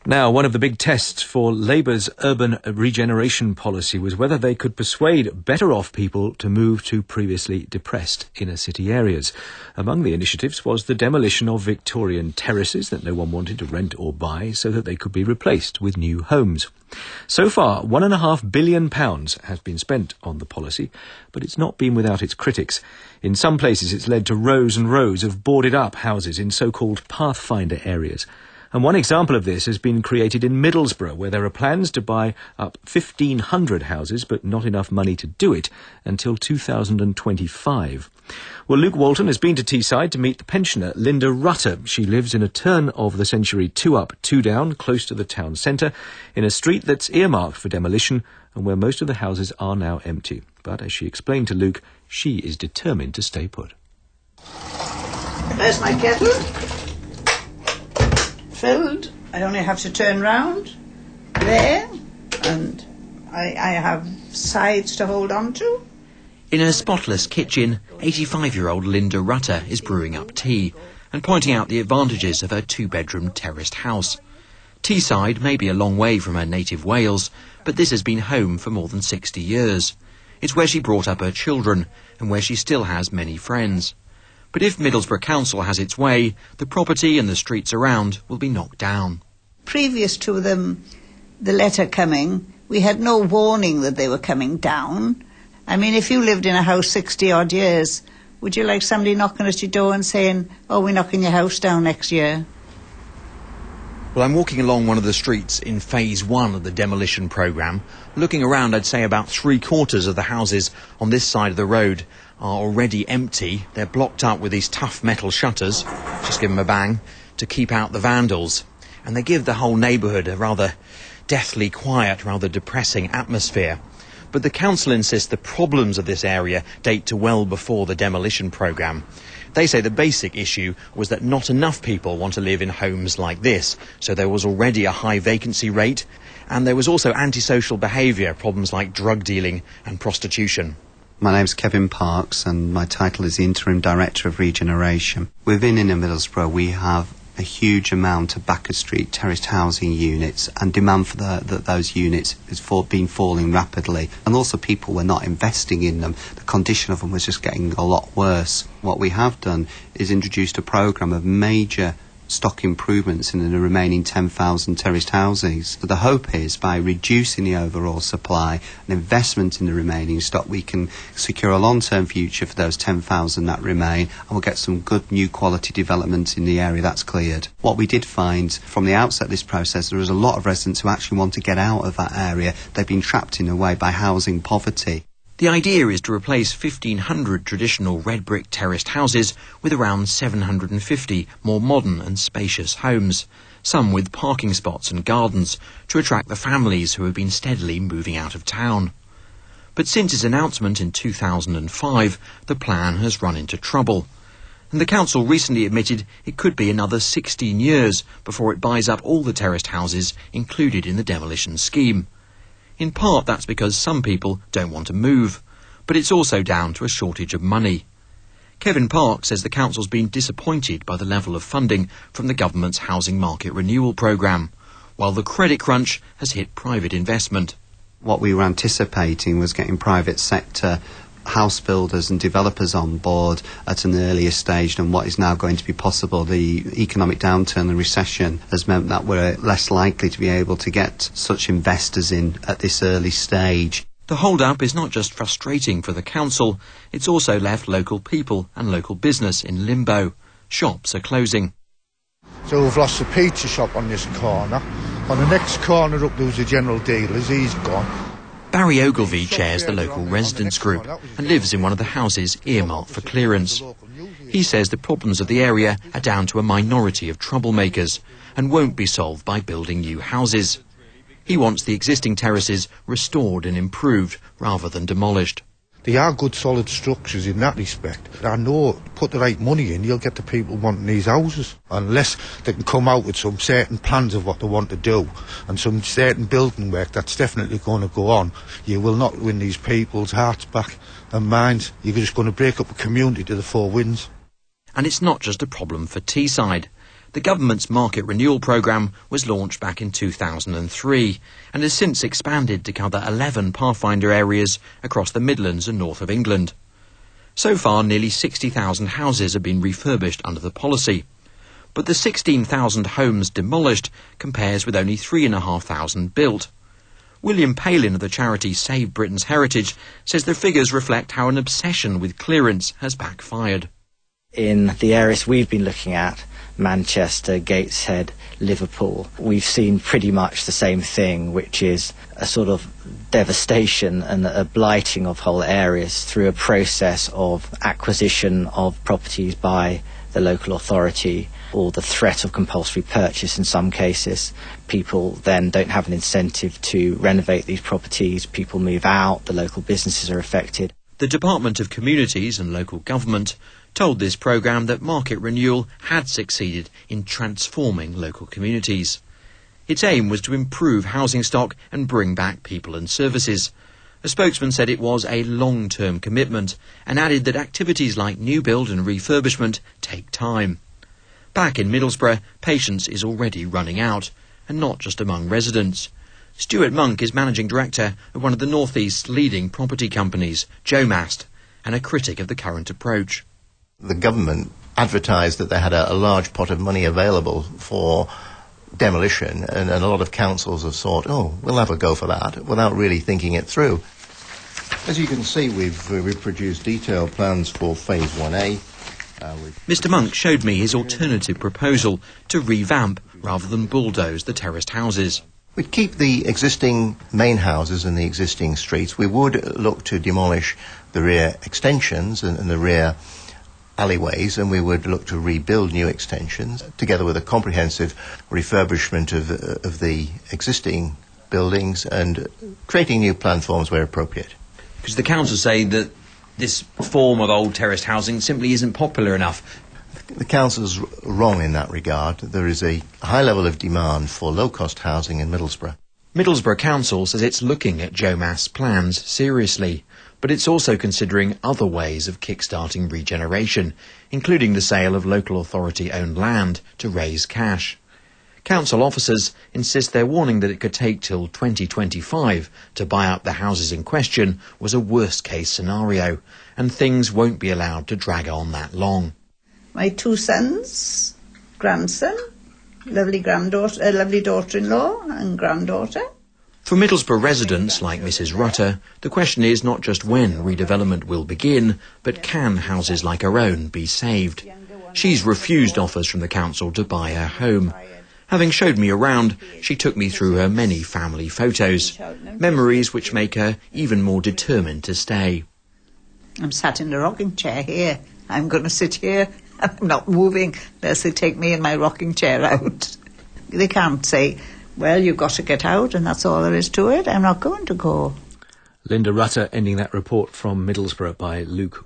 Now, one of the big tests for Labour's urban regeneration policy was whether they could persuade better-off people to move to previously depressed inner-city areas. Among the initiatives was the demolition of Victorian terraces that no one wanted to rent or buy so that they could be replaced with new homes. So far, £1.5 billion has been spent on the policy, but it's not been without its critics. In some places, it's led to rows and rows of boarded-up houses in so-called pathfinder areas. And one example of this has been created in Middlesbrough, where there are plans to buy up 1,500 houses, but not enough money to do it until 2025. Well, Luke Walton has been to Teesside to meet the pensioner Linda Rutter. She lives in a turn-of-the-century 2-up, 2-down, close to the town centre, in a street that's earmarked for demolition and where most of the houses are now empty. But as she explained to Luke, she is determined to stay put. There's my kettle. Filled. I only have to turn round there, and I have sides to hold on to. In her spotless kitchen, 85-year-old Linda Rutter is brewing up tea and pointing out the advantages of her 2-bedroom terraced house. Teesside may be a long way from her native Wales, but this has been home for more than 60 years. It's where she brought up her children and where she still has many friends. But if Middlesbrough Council has its way, the property and the streets around will be knocked down. Previous to the letter coming, we had no warning that they were coming down. I mean, if you lived in a house 60-odd years, would you like somebody knocking at your door and saying, oh, we're knocking your house down next year? Well, I'm walking along one of the streets in phase 1 of the demolition programme. Looking around, I'd say about 3/4 of the houses on this side of the road are already empty. They're blocked up with these tough metal shutters, just give them a bang, to keep out the vandals. And they give the whole neighbourhood a rather deathly quiet, rather depressing atmosphere. But the council insists the problems of this area date to well before the demolition programme. They say the basic issue was that not enough people want to live in homes like this, so there was already a high vacancy rate, and there was also antisocial behaviour, problems like drug dealing and prostitution. My name's Kevin Parks and my title is the Interim Director of Regeneration. Within Inner Middlesbrough we have a huge amount of Backer Street terraced housing units, and demand for those units has been falling rapidly, and also people were not investing in them. The condition of them was just getting a lot worse. What we have done is introduced a programme of major stock improvements in the remaining 10,000 terraced houses. So the hope is by reducing the overall supply and investment in the remaining stock, we can secure a long-term future for those 10,000 that remain, and we'll get some good new quality development in the area that's cleared. What we did find from the outset of this process, there was a lot of residents who actually want to get out of that area. They've been trapped in a way by housing poverty. The idea is to replace 1,500 traditional red brick terraced houses with around 750 more modern and spacious homes, some with parking spots and gardens to attract the families who have been steadily moving out of town. But since its announcement in 2005, the plan has run into trouble. And the council recently admitted it could be another 16 years before it buys up all the terraced houses included in the demolition scheme. In part, that's because some people don't want to move, but it's also down to a shortage of money. Kevin Park says the council's been disappointed by the level of funding from the government's housing market renewal programme, while the credit crunch has hit private investment. What we were anticipating was getting private sector house builders and developers on board at an earlier stage than what is now going to be possible. The economic downturn and recession has meant that we're less likely to be able to get such investors in at this early stage. The hold-up is not just frustrating for the council, it's also left local people and local business in limbo. Shops are closing. So we've lost the pizza shop on this corner. On the next corner up there was a general dealer's, he's gone. Barry Ogilvie chairs the local residents group and lives in one of the houses earmarked for clearance. He says the problems of the area are down to a minority of troublemakers and won't be solved by building new houses. He wants the existing terraces restored and improved rather than demolished. They are good solid structures in that respect. I know, put the right money in, you'll get the people wanting these houses. Unless they can come out with some certain plans of what they want to do and some certain building work that's definitely going to go on, you will not win these people's hearts back and minds. You're just going to break up a community to the four winds. And it's not just a problem for Teesside. The government's market renewal programme was launched back in 2003 and has since expanded to cover 11 Pathfinder areas across the Midlands and north of England. So far, nearly 60,000 houses have been refurbished under the policy, but the 16,000 homes demolished compares with only 3,500 built. William Palin of the charity Save Britain's Heritage says the figures reflect how an obsession with clearance has backfired. In the areas we've been looking at, Manchester, Gateshead, Liverpool, we've seen pretty much the same thing, which is a sort of devastation and a blighting of whole areas through a process of acquisition of properties by the local authority or the threat of compulsory purchase in some cases. People then don't have an incentive to renovate these properties, people move out, the local businesses are affected. The Department of Communities and Local Government told this programme that market renewal had succeeded in transforming local communities. Its aim was to improve housing stock and bring back people and services. A spokesman said it was a long-term commitment and added that activities like new build and refurbishment take time. Back in Middlesbrough, patience is already running out, and not just among residents. Stuart Monk is managing director of one of the North East's leading property companies, Jomast, and a critic of the current approach. The government advertised that they had a large pot of money available for demolition, and a lot of councils have thought, oh, we'll have a go for that, without really thinking it through. As you can see, we've produced detailed plans for Phase 1A. Mr Monk showed me his alternative proposal to revamp rather than bulldoze the terraced houses. We'd keep the existing main houses and the existing streets. We would look to demolish the rear extensions and the rear alleyways, and we would look to rebuild new extensions, together with a comprehensive refurbishment of the existing buildings and creating new plan forms where appropriate. Because the council say that this form of old terraced housing simply isn't popular enough. The council's wrong in that regard. There is a high level of demand for low-cost housing in Middlesbrough. Middlesbrough Council says it's looking at Jomast's plans seriously, but it's also considering other ways of kick-starting regeneration, including the sale of local authority-owned land to raise cash. Council officers insist their warning that it could take till 2025 to buy up the houses in question was a worst-case scenario, and things won't be allowed to drag on that long. My two sons, grandson, lovely daughter-in-law and granddaughter. For Middlesbrough residents like Mrs Rutter, the question is not just when redevelopment will begin, but can houses like her own be saved? She's refused offers from the council to buy her home. Having showed me around, she took me through her many family photos, memories which make her even more determined to stay. I'm sat in the rocking chair here. I'm going to sit here. I'm not moving unless they take me in my rocking chair out. They can't say, well, you've got to get out and that's all there is to it. I'm not going to go. Linda Rutter ending that report from Middlesbrough by Luke